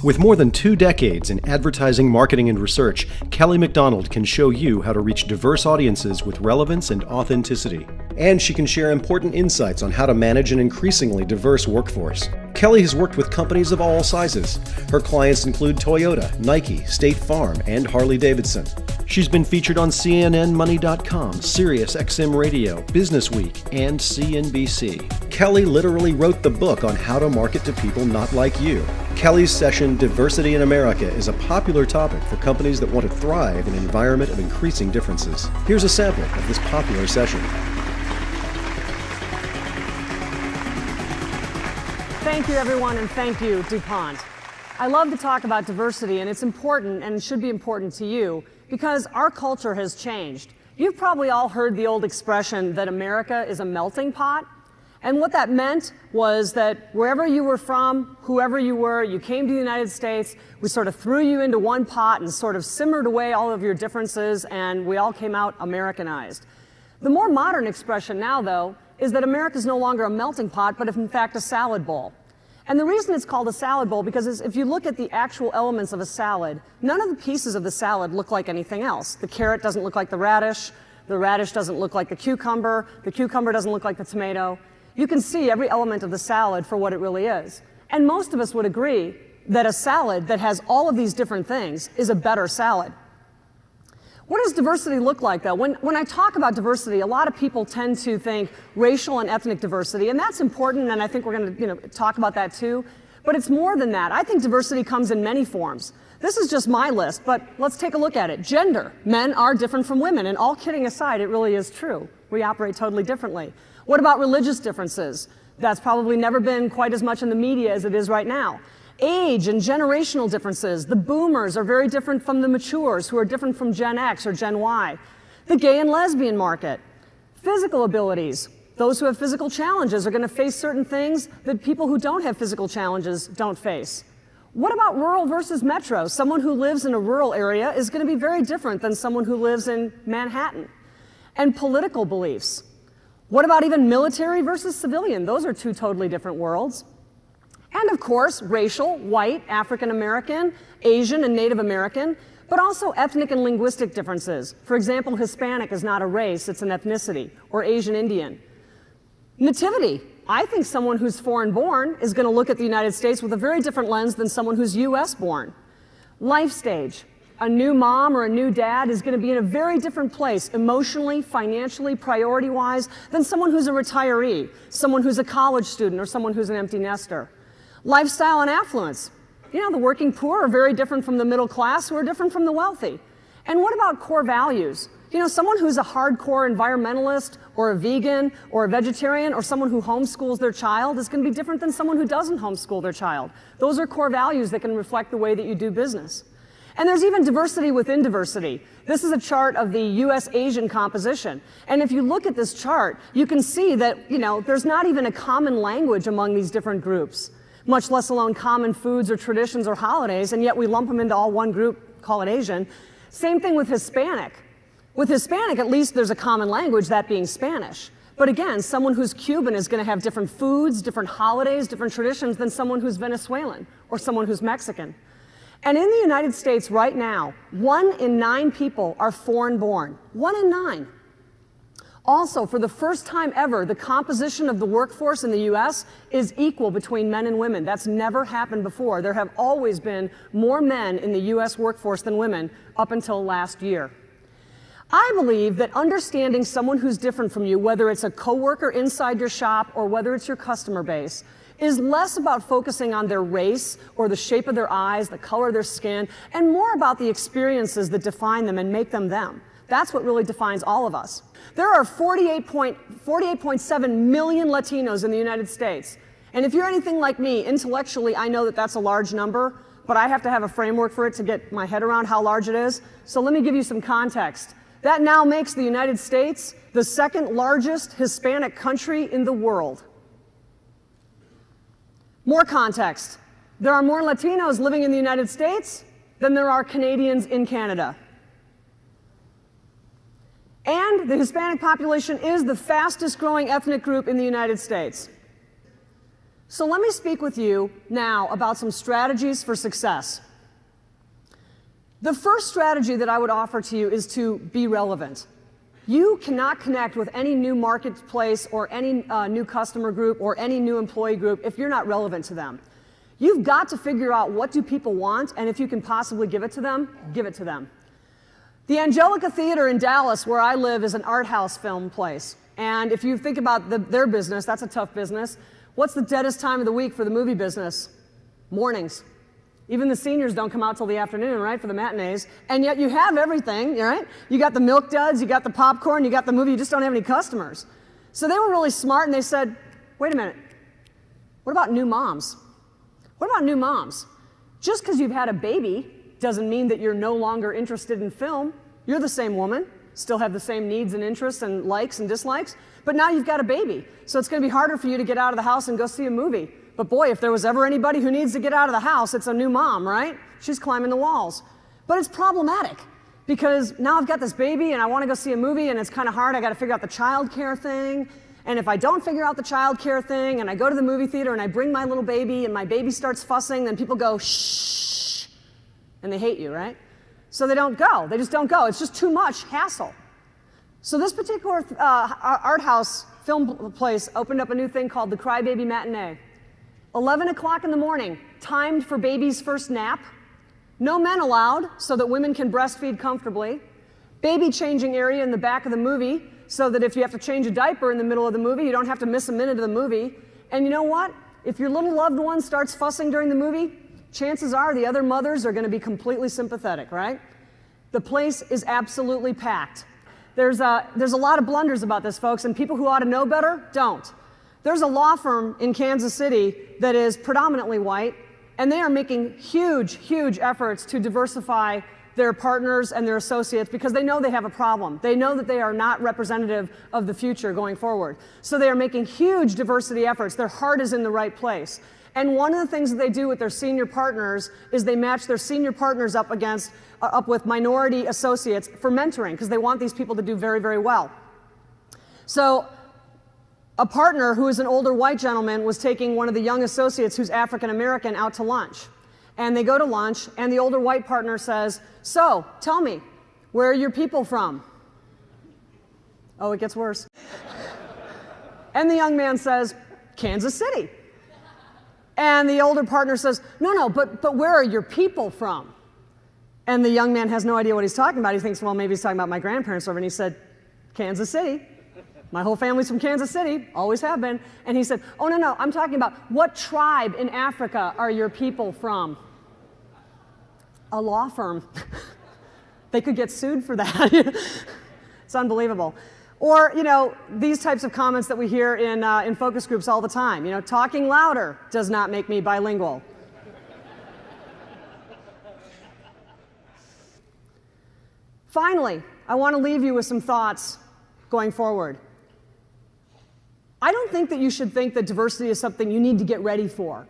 With more than 2 decades in advertising, marketing, and research, Kelly McDonald can show you how to reach diverse audiences with relevance and authenticity. And she can share important insights on how to manage an increasingly diverse workforce. Kelly has worked with companies of all sizes. Her clients include Toyota, Nike, State Farm, and Harley-Davidson. She's been featured on CNNMoney.com, SiriusXM Radio, Businessweek, and CNBC. Kelly literally wrote the book on how to market to people not like you. Kelly's session, Diversity in America, is a popular topic for companies that want to thrive in an environment of increasing differences. Here's a sample of this popular session. Thank you, everyone, and thank you, DuPont. I love to talk about diversity, and it's important and should be important to you because our culture has changed. You've probably all heard the old expression that America is a melting pot. And what that meant was that wherever you were from, whoever you were, you came to the United States, we sort of threw you into one pot and sort of simmered away all of your differences, and we all came out Americanized. The more modern expression now, though, is that America is no longer a melting pot, but in fact a salad bowl. And the reason it's called a salad bowl, because if you look at the actual elements of a salad, none of the pieces of the salad look like anything else. The carrot doesn't look like the radish doesn't look like the cucumber doesn't look like the tomato. You can see every element of the salad for what it really is. And most of us would agree that a salad that has all of these different things is a better salad. What does diversity look like, though? When I talk about diversity, a lot of people tend to think racial and ethnic diversity, and that's important, and I think we're going to talk about that too. But it's more than that. I think diversity comes in many forms. This is just my list, but let's take a look at it. Gender. Men are different from women, and all kidding aside, it really is true. We operate totally differently. What about religious differences? That's probably never been quite as much in the media as it is right now. Age and generational differences. The boomers are very different from the matures, who are different from Gen X or Gen Y. The gay and lesbian market. Physical abilities. Those who have physical challenges are going to face certain things that people who don't have physical challenges don't face. What about rural versus metro? Someone who lives in a rural area is going to be very different than someone who lives in Manhattan. And political beliefs. What about even military versus civilian? Those are two totally different worlds. And of course, racial, white, African American, Asian, and Native American, but also ethnic and linguistic differences. For example, Hispanic is not a race, it's an ethnicity, or Asian Indian. Nativity. I think someone who's foreign born is going to look at the United States with a very different lens than someone who's US born. Life stage. A new mom or a new dad is going to be in a very different place emotionally, financially, priority-wise than someone who's a retiree, someone who's a college student, or someone who's an empty nester. Lifestyle and affluence. The working poor are very different from the middle class, who are different from the wealthy. And what about core values? Someone who's a hardcore environmentalist or a vegan or a vegetarian or someone who homeschools their child is going to be different than someone who doesn't homeschool their child. Those are core values that can reflect the way that you do business. And there's even diversity within diversity. This is a chart of the US-Asian composition. And if you look at this chart, you can see that, there's not even a common language among these different groups, much less alone common foods or traditions or holidays, and yet we lump them into all one group, call it Asian. Same thing with Hispanic. With Hispanic, at least there's a common language, that being Spanish. But again, someone who's Cuban is going to have different foods, different holidays, different traditions than someone who's Venezuelan or someone who's Mexican. And in the United States right now, 1 in 9 people are foreign born. 1 in 9. Also, for the first time ever, the composition of the workforce in the US is equal between men and women. That's never happened before. There have always been more men in the US workforce than women up until last year. I believe that understanding someone who's different from you, whether it's a coworker inside your shop or whether it's your customer base, is less about focusing on their race or the shape of their eyes, the color of their skin, and more about the experiences that define them and make them them. That's what really defines all of us. There are 48.7 million Latinos in the United States. And if you're anything like me, intellectually, I know that that's a large number, but I have to have a framework for it to get my head around how large it is. So let me give you some context. That now makes the United States the second largest Hispanic country in the world. More context. There are more Latinos living in the United States than there are Canadians in Canada. And the Hispanic population is the fastest growing ethnic group in the United States. So let me speak with you now about some strategies for success. The first strategy that I would offer to you is to be relevant. You cannot connect with any new marketplace or any new customer group or any new employee group if you're not relevant to them. You've got to figure out what do people want, and if you can possibly give it to them, give it to them. The Angelica Theater in Dallas, where I live, is an art house film place. And if you think about their business, that's a tough business. What's the deadest time of the week for the movie business? Mornings. Even the seniors don't come out till the afternoon, right, for the matinees. And yet you have everything, right? You got the milk duds, you got the popcorn, you got the movie, you just don't have any customers. So they were really smart and they said, wait a minute, what about new moms? What about new moms? Just because you've had a baby doesn't mean that you're no longer interested in film. You're the same woman, still have the same needs and interests and likes and dislikes, but now you've got a baby. So it's going to be harder for you to get out of the house and go see a movie. But boy, if there was ever anybody who needs to get out of the house, it's a new mom, right? She's climbing the walls. But it's problematic because now I've got this baby and I want to go see a movie and it's kind of hard. I got to figure out the child care thing. And if I don't figure out the child care thing and I go to the movie theater and I bring my little baby and my baby starts fussing, then people go, shh, and they hate you, right? So they don't go. They just don't go. It's just too much hassle. So this particular art house film place opened up a new thing called the Crybaby Matinee. 11 o'clock in the morning, timed for baby's first nap. No men allowed, so that women can breastfeed comfortably. Baby changing area in the back of the movie, so that if you have to change a diaper in the middle of the movie, you don't have to miss a minute of the movie. And you know what? If your little loved one starts fussing during the movie, chances are the other mothers are going to be completely sympathetic, right? The place is absolutely packed. There's a lot of blunders about this, folks, and people who ought to know better don't. There's a law firm in Kansas City that is predominantly white, and they are making huge, huge efforts to diversify their partners and their associates because they know they have a problem. They know that they are not representative of the future going forward. So they are making huge diversity efforts. Their heart is in the right place. And one of the things that they do with their senior partners is they match their senior partners up with minority associates for mentoring because they want these people to do very, very well. So a partner who is an older white gentleman was taking one of the young associates who's African American out to lunch. And they go to lunch, and the older white partner says, so, tell me, where are your people from? Oh, it gets worse. And the young man says, Kansas City. And the older partner says, no, but where are your people from? And the young man has no idea what he's talking about. He thinks, well, maybe he's talking about my grandparents over, and he said, Kansas City. My whole family's from Kansas City, always have been. And he said, oh, no, I'm talking about what tribe in Africa are your people from? A law firm. They could get sued for that. It's unbelievable. Or, these types of comments that we hear in focus groups all the time. Talking louder does not make me bilingual. Finally, I want to leave you with some thoughts going forward. I don't think that you should think that diversity is something you need to get ready for.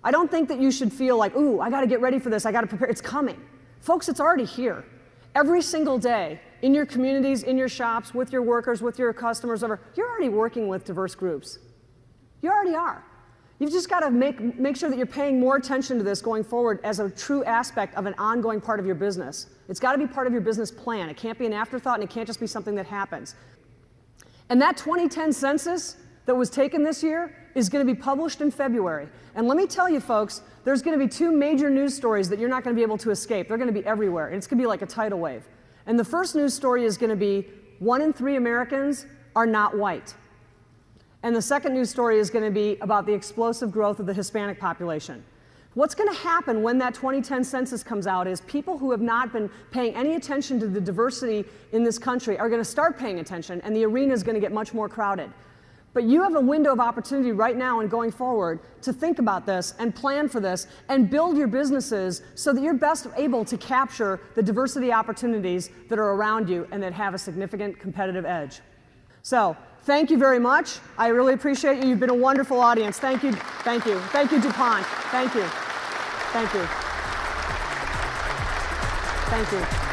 I don't think that you should feel like, ooh, I got to get ready for this, I got to prepare. It's coming. Folks, it's already here. Every single day, in your communities, in your shops, with your workers, with your customers, you're already working with diverse groups. You already are. You've just got to make sure that you're paying more attention to this going forward as a true aspect of an ongoing part of your business. It's got to be part of your business plan. It can't be an afterthought, and it can't just be something that happens. And that 2010 census that was taken this year is going to be published in February. And let me tell you, folks, there's going to be two major news stories that you're not going to be able to escape. They're going to be everywhere. And it's going to be like a tidal wave. And the first news story is going to be 1 in 3 Americans are not white. And the second news story is going to be about the explosive growth of the Hispanic population. What's going to happen when that 2010 census comes out is people who have not been paying any attention to the diversity in this country are going to start paying attention, and the arena is going to get much more crowded. But you have a window of opportunity right now and going forward to think about this and plan for this and build your businesses so that you're best able to capture the diversity opportunities that are around you and that have a significant competitive edge. So, thank you very much. I really appreciate you. You've been a wonderful audience. Thank you. Thank you. Thank you, DuPont. Thank you. Thank you. Thank you.